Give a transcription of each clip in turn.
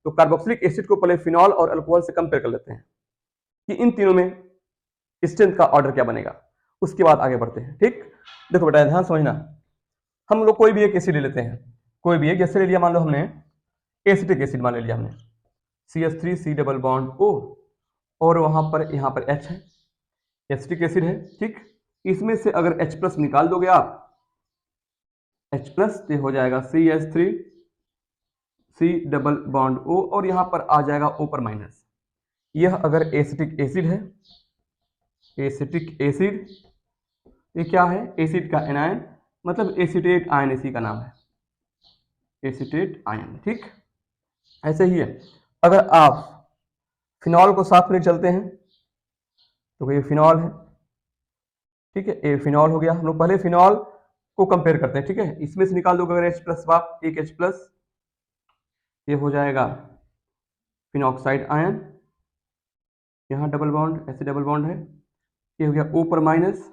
तो carboxylic acid को पहले फिनॉल और अल्कोहल से कंपेयर कर लेते हैं कि इन तीनों में स्ट्रेंथ का ऑर्डर क्या बनेगा, उसके बाद आगे बढ़ते हैं। ठीक, देखो बेटा ध्यान समझना, हम लोग कोई भी एक एसिड ले लेते हैं, कोई भी एक, जैसे ले लिया मान लो हमने एसिटिक एसिड मान ले लिया हमने CH3 डबल बॉन्ड O, और वहां पर यहाँ पर H है, एसिटिक एसिड है। ठीक, इसमें से अगर H+ निकाल दोगे आप, H+ तो हो जाएगा CH3 डबल बॉन्ड O, और यहाँ पर आ जाएगा O पर माइनस। यह अगर एसिटिक एसिड है, एसिटिक एसिड, ये क्या है, एसिड का एनायन, मतलब एसिटेट आयन इसी का नाम है, एसिटेट आयन। ठीक, ऐसे ही है अगर आप फिनॉल को साथ में चलते हैं तो ये फिनॉल है। ठीक है, ये फिनॉल हो गया। हम लोग पहले फिनॉल को कंपेयर करते हैं। ठीक है, इसमें से निकाल दोगे अगर H+ बाप, एक H+, ये हो जाएगा फिनॉक्साइड आयन, यहाँ डबल बॉन्ड, ऐसे डबल बॉन्ड है, ये हो गया O पर माइनस,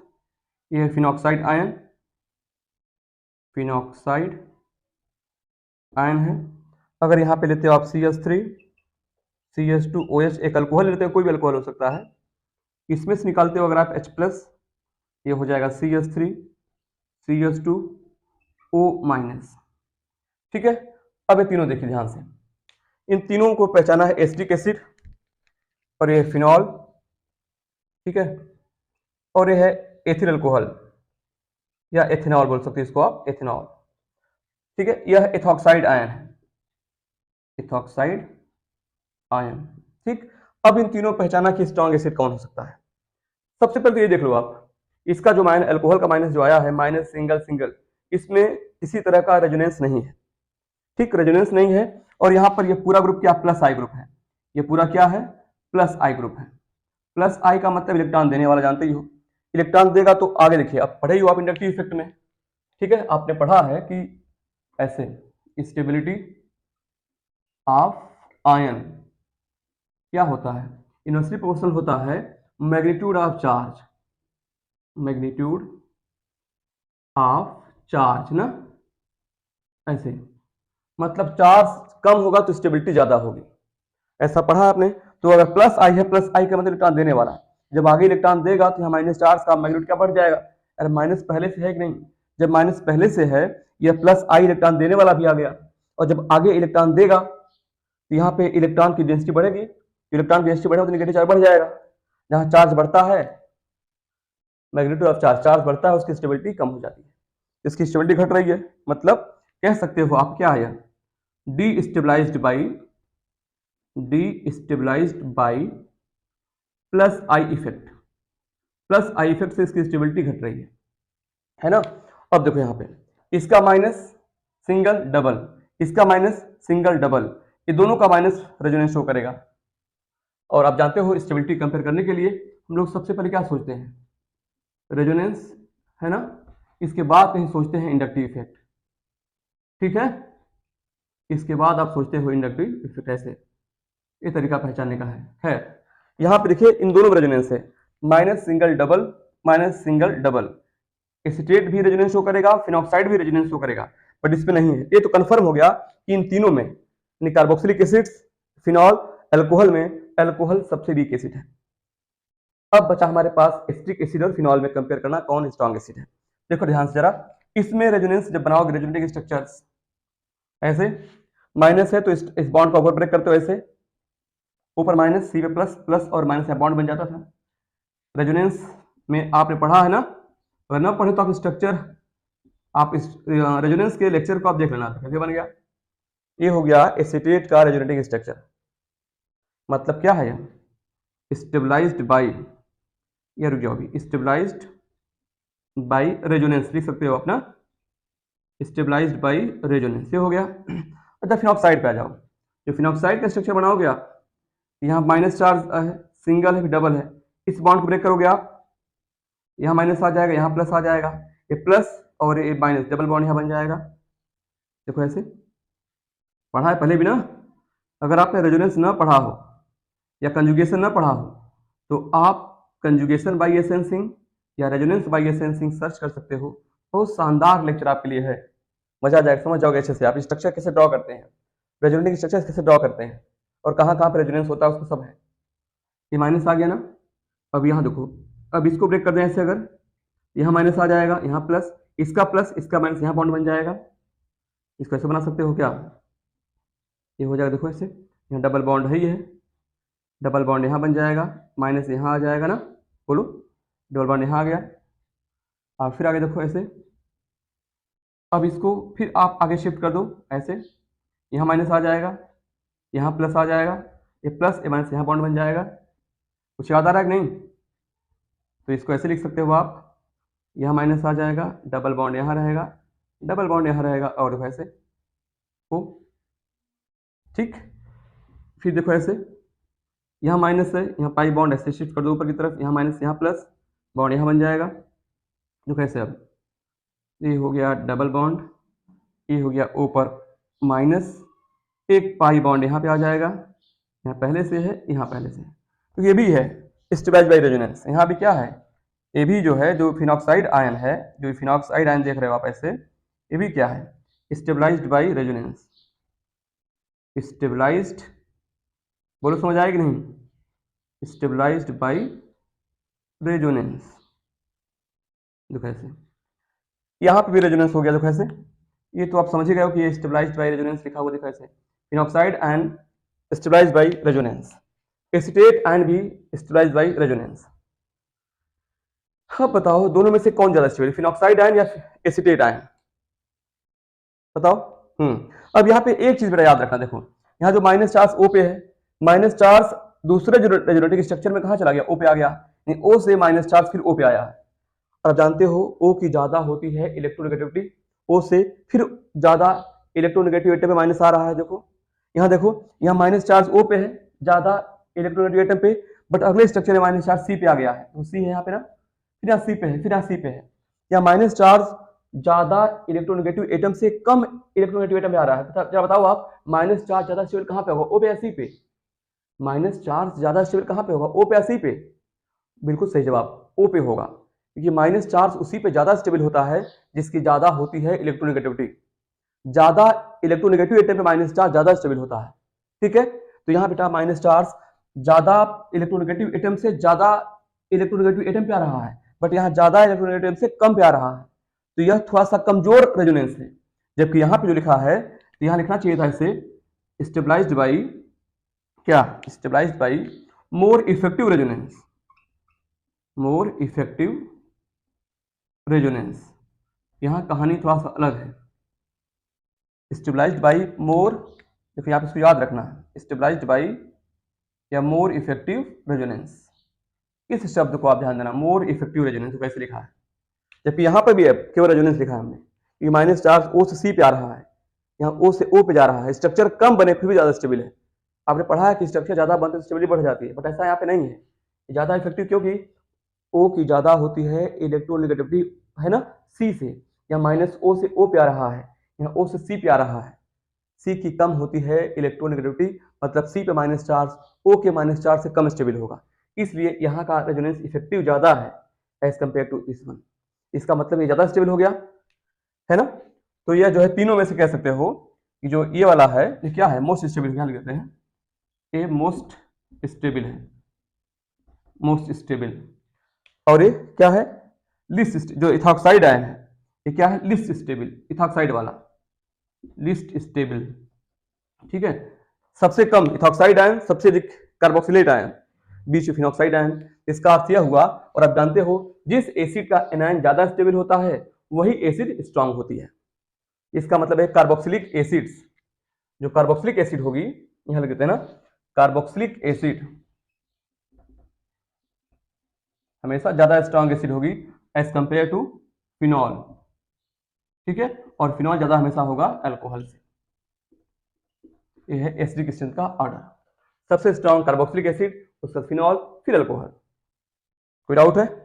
ये है फिनॉक्साइड आयन, फिनॉक्साइड आयन है। अगर यहाँ पे लेते हो आप CH3 CH2OH, एक अल्कोहल लेते हो, कोई भी अल्कोहल हो सकता है, इसमें से निकालते हो अगर आप H+, ये हो जाएगा CH3 CH2O-। ठीक है, अब ये तीनों देखिए ध्यान से, इन तीनों को पहचाना है एसिटिक एसिड, और ये फिनॉल, ठीक है, और ये है एथिल अल्कोहल या एथेनॉल बोल सकते हैं इसको आप, एथेनॉल। ठीक है, यह एथॉक्साइड आयन है, एथॉक्साइड आयन। ठीक, अब इन तीनों पहचाना कि स्ट्रॉन्ग एसिड कौन हो सकता है। सबसे पहले तो ये देख लो आप, इसका जो माइनस, अल्कोहल का माइनस जो आया है, माइनस सिंगल सिंगल, इसमें किसी तरह का रेजोनेंस नहीं है। ठीक, रेजोनेंस नहीं है, और यहाँ पर ये पूरा ग्रुप क्या, प्लस आई ग्रुप है, ये पूरा क्या है, प्लस आई ग्रुप है। प्लस आई का मतलब इलेक्ट्रॉन देने वाला, जानते ही हो, इलेक्ट्रॉन देगा तो आगे देखिए, अब पढ़े ही हो आप इंडक्टिव इफेक्ट में। ठीक है, आपने पढ़ा है कि ऐसे स्टेबिलिटी ऑफ आयन क्या होता है, इनवर्सली प्रोपोर्शनल होता है magnitude of charge, magnitude of charge ना, ऐसे मतलब चार्ज कम होगा तो स्टेबिलिटी ज्यादा होगी, ऐसा पढ़ा आपने। तो अगर प्लस आई है, प्लस आई का मतलब इलेक्ट्रॉन देने वाला है, जब आगे इलेक्ट्रॉन देगा तो यहाँ माइनस चार्ज का मैग्नीट्यूड क्या बढ़ जाएगा, अरे माइनस पहले से है कि नहीं, जब माइनस पहले से है, यह प्लस आई इलेक्ट्रॉन देने वाला भी आ गया, और जब आगे इलेक्ट्रॉन देगा तो यहाँ पे इलेक्ट्रॉन की डेंसिटी बढ़ेगी, इलेक्ट्रॉन की डेंसिटी बढ़ेगा तो नेगेटिव चार्ज बढ़ जाएगा, जहाँ चार्ज बढ़ता है, मैग्नीट्यूड ऑफ चार्ज, चार्ज बढ़ता है, उसकी स्टेबिलिटी कम हो जाती है, इसकी स्टेबिलिटी घट रही है, मतलब कह सकते हो आप क्या है, destabilised by plus I effect, plus I effect से इसकी स्टेबिलिटी घट रही है ना। अब देखो यहाँ पे इसका माइनस सिंगल डबल, इसका माइनस सिंगल डबल, ये दोनों का माइनस रेजोनेंस शो करेगा। और आप जानते हो स्टेबिलिटी कंपेयर करने के लिए हम लोग सबसे पहले क्या सोचते हैं, रेजोनेंस, है ना, इसके बाद कहीं सोचते हैं इंडक्टिव इफेक्ट। ठीक है, इसके बाद आप सोचते हो इंडक्टिव इफेक्ट, ऐसे ये तरीका पहचानने का है। यहाँ पे देखिए इन दोनों में रेजोनेंस है, minus single double, minus single double, acetate भी रेजोनेंस शो करेगा, फिनॉक्साइड भी रेजोनेंस शो करेगा, बट इसमें नहीं है। ये तो कंफर्म हो गया कि इन तीनों में, कार्बोक्सिलिक एसिड्स, फिनॉल, अल्कोहल में अल्कोहल सबसे वीक एसिड है। अब बचा हमारे पास एसिटिक एसिड और फिनॉल में कंपेयर करना कौन स्ट्रॉन्ग एसिड है। देखो ध्यान से जरा, इसमें रेजोनेंस जब बनाओगे, रेजोनेटिंग स्ट्रक्चर्स ऐसे, माइनस है तो इस बॉन्ड को ओवर ब्रेक करते हो ऐसे, ऊपर माइनस, सी पे प्लस, प्लस और माइनस का बॉन्ड बन जाता था। रेजोनेंस में आपने पढ़ा है ना, अगर ना पढ़े तो आप स्ट्रक्चर, आप इस रेजोनेंस के लेक्चर को आप देख लेना, कैसे बन गया। ये हो गया एसीटेट का रेजोनेटिंग स्ट्रक्चर, मतलब क्या है यह, स्टेबलाइज्ड बाई, ये रुक जाओ अभी, स्टेबलाइज्ड बाई रेजोनेंस लिख सकते हो अपना, स्टेबलाइज्ड बाई रेजोनेंस, ये हो गया। अच्छा फिनॉक्साइड पे आ जाओ, जो फिनॉक्साइड का स्ट्रक्चर बनाओगे आप, यहाँ माइनस चार्ज है, सिंगल है, डबल है, इस बॉन्ड को ब्रेक करोगे आप, यहाँ माइनस आ जाएगा, यहाँ प्लस आ जाएगा, ये प्लस और ये माइनस, डबल बॉन्ड यहाँ बन जाएगा। देखो ऐसे पढ़ा है पहले भी ना, अगर आपने रेजोनेंस ना पढ़ा हो या कंजुगेशन ना पढ़ा हो तो आप कंजुगेशन बाई एसेंसिंग या रेजोनेंस बाई एसेंसिंग सर्च कर सकते हो, बहुत शानदार लेक्चर आपके लिए है, मजा आ जाएगा, समझ जाओगे अच्छे से आप स्ट्रक्चर कैसे ड्रॉ करते हैं। रेजोनेटिंग स्ट्रक्चर कैसे ड्रॉ करते हैं और कहाँ कहाँ पे रेजोनेंस होता है उसको सब है। ये माइनस आ गया ना, अब यहाँ देखो, अब इसको ब्रेक कर दें ऐसे, अगर यहाँ माइनस आ जाएगा, यहाँ प्लस इसका माइनस, यहाँ बॉन्ड बन जाएगा। इसको ऐसे बना सकते हो क्या, ये हो जाएगा, देखो ऐसे, यहाँ डबल बॉन्ड है, ये डबल बॉन्ड यहाँ बन जाएगा, माइनस यहाँ आ जाएगा ना, बोलो, डबल बॉन्ड यहाँ आ गया। आप फिर आगे देखो ऐसे, अब इसको फिर आप आगे शिफ्ट कर दो ऐसे, यहाँ माइनस आ जाएगा, यहाँ प्लस आ जाएगा, ये प्लस ये माइनस यहाँ बॉन्ड बन जाएगा। कुछ याद आ रहा है कि नहीं, तो इसको ऐसे लिख सकते हो आप, यहाँ माइनस आ जाएगा, डबल बॉन्ड यहाँ रहेगा, डबल बॉन्ड यहाँ रहेगा, और देखो ऐसे ओ, ठीक। फिर देखो ऐसे, यहाँ माइनस है, यहाँ पाई बॉन्ड ऐसे शिफ्ट कर दो ऊपर की तरफ, यहाँ माइनस यहाँ प्लस, बॉन्ड यहाँ बन जाएगा। देखो ऐसे, अब ये हो गया डबल बॉन्ड, ये हो गया ऊपर माइनस, एक पाई बॉन्ड यहाँ पे आ जाएगा, यहाँ पहले से है, यहाँ पहले से है, तो ये भी है स्टेबलाइज बाई रेजोनेंस। यहाँ भी क्या है, ये भी जो है, जो फिनॉक्साइड आयन है, जो फिनॉक्साइड आयन देख रहे हो आप ऐसे, ये भी क्या है, स्टेबलाइज्ड बाई रेजोनेंस। स्टेबलाइज्ड, बोलो समझ आएगी नहीं, स्टेबलाइज्ड बाई रेजोनेंस। देखो ऐसे, यहाँ पे भी रेजोनेंस हो गया, देखो ऐसे, ये तो आप समझ ही गए हो कि ये स्टेबलाइज्ड बाई रेजोनेंस लिखा हुआ, देखो ऐसे, phenoxide and stabilised by resonance, acetate and भी स्टेबलाइज्ड बाई रेजोनेंस। अब बताओ दोनों में से कौन ज्यादा स्टेबल, फिनॉक्साइड आयन या एसीटेट आयन, बताओ। अब यहाँ पे एक चीज बड़ा याद रखना, देखो यहाँ जो माइनस चार्ज ओ पे है, माइनस चार्ज दूसरे रेजोनेटिक स्ट्रक्चर में कहाँ चला गया, ओ पे आ गया, ओ से माइनस चार्ज फिर ओ पे आया है। और आप जानते हो ओ की ज्यादा होती है इलेक्ट्रोनेगेटिविटी, ओ से फिर ज्यादा इलेक्ट्रोनेगेटिव एटम पे माइनस आ रहा है। देखो देखो, यहाँ माइनस चार्ज ओ पे है, ज्यादा इलेक्ट्रोनेगेटिव एटम पे, बट अगले स्ट्रक्चर में माइनस चार्ज सी पे आ गया है, तो सी है यहाँ पे ना, फिर यहाँ सी पे है, फिर यहाँ सी पे है। यहाँ माइनस चार्ज ज्यादा इलेक्ट्रोनेगेटिव एटम से कम इलेक्ट्रोनेगेटिव एटम पे आ रहा है। क्या बताओ आप, माइनस चार्ज ज्यादा स्टेबल कहाँ पे होगा, ओ पे या सी पे? माइनस चार्ज ज्यादा स्टेबल कहाँ पे होगा, ओ पे या सी पे? बिल्कुल सही जवाब, ओ पे होगा, क्योंकि माइनस चार्ज उसी पे ज्यादा स्टेबल होता है जिसकी ज्यादा होती है इलेक्ट्रोनेगेटिविटी। ज्यादा इलेक्ट्रोनेगेटिव एटम पे माइनस चार्ज ज्यादा स्टेबल होता है, ठीक है। तो यहाँ बेटा माइनस चार्ज ज्यादा इलेक्ट्रोनेगेटिव एटम से ज्यादा इलेक्ट्रोनेगेटिव एटम पे आ रहा है, बट यहाँ ज्यादा इलेक्ट्रोनेगेटिव एटम से कम पे आ रहा है, तो यह थोड़ा सा कमजोर रेजोनेंस है। जबकि यहाँ पे जो लिखा है, तो यहाँ लिखना चाहिए था इसे स्टेबलाइज्ड बाई क्या, stabilized by more effective resonance, more effective resonance. यहाँ कहानी थोड़ा सा अलग है, स्टेबलाइज्ड बाई मोर, देखो यहाँ पे इसको याद रखना है, स्टेबलाइज्ड बाई या मोर इफेक्टिव रेजोनेंस। इस शब्द को आप ध्यान देना, मोर इफेक्टिव रेजोनेंस कैसे लिखा है, जबकि यहाँ पर भी है केवल रेजोनेंस लिखा है हमने, क्योंकि माइनस चार्ज ओ से सी पे आ रहा है, यहाँ ओ से ओ पे जा रहा है, स्ट्रक्चर कम बने फिर भी ज्यादा स्टेबल है। आपने पढ़ा है कि स्ट्रक्चर ज्यादा बनते तो स्टेबिलिटी बढ़ जाती है, बट ऐसा यहाँ पे नहीं है, ज्यादा इफेक्टिव क्योंकि ओ की ज्यादा होती है इलेक्ट्रोनेगेटिविटी, है ना, सी से, या माइनस ओ से ओ पे आ रहा है, यहाँ ओ से सी पे आ रहा है, सी की कम होती है इलेक्ट्रोनेगेटिविटी, मतलब सी पे माइनस चार्ज ओ के माइनस चार्ज से कम स्टेबल होगा, इसलिए यहाँ का रेजोनेंस इफेक्टिव ज्यादा है as compare to this one. इसका मतलब ये ज्यादा स्टेबल हो गया, है ना। तो यह जो है तीनों में से कह सकते हो कि जो ये वाला है ये क्या है, मोस्ट स्टेबल, क्या लिखते हैं, ये मोस्ट स्टेबल है, मोस्ट स्टेबल। और ये क्या है, लिस्ट, जो इथॉक्साइड आयन है ये क्या है, लिस्ट स्टेबल, इथॉक्साइड वाला लिस्ट स्टेबल, ठीक है। सबसे कम इथॉक्साइड आयन, सबसे अधिक कार्बोक्सिलेट आयन, बीच में फिनॉक्साइड आयन। इसका अर्थ यह हुआ, और आप जानते हो जिस एसिड का एनायन ज्यादा स्टेबल होता है वही एसिड स्ट्रांग होती है। इसका मतलब है कार्बोक्सिलिक एसिड्स, जो कार्बोक्सिलिक एसिड होगी, यहां लिख देते हैं ना, कार्बोक्सिलिक एसिड हमेशा ज्यादा स्ट्रांग एसिड होगी एज कंपेयर टू फिनॉल, ठीक है। और फिनॉल ज्यादा हमेशा होगा अल्कोहल से। यह है एसिडिक स्ट्रेंथ का ऑर्डर, सबसे स्ट्रांग कार्बोक्सिलिक एसिड, उसका फिनॉल, फिर अल्कोहल। कोई डाउट है?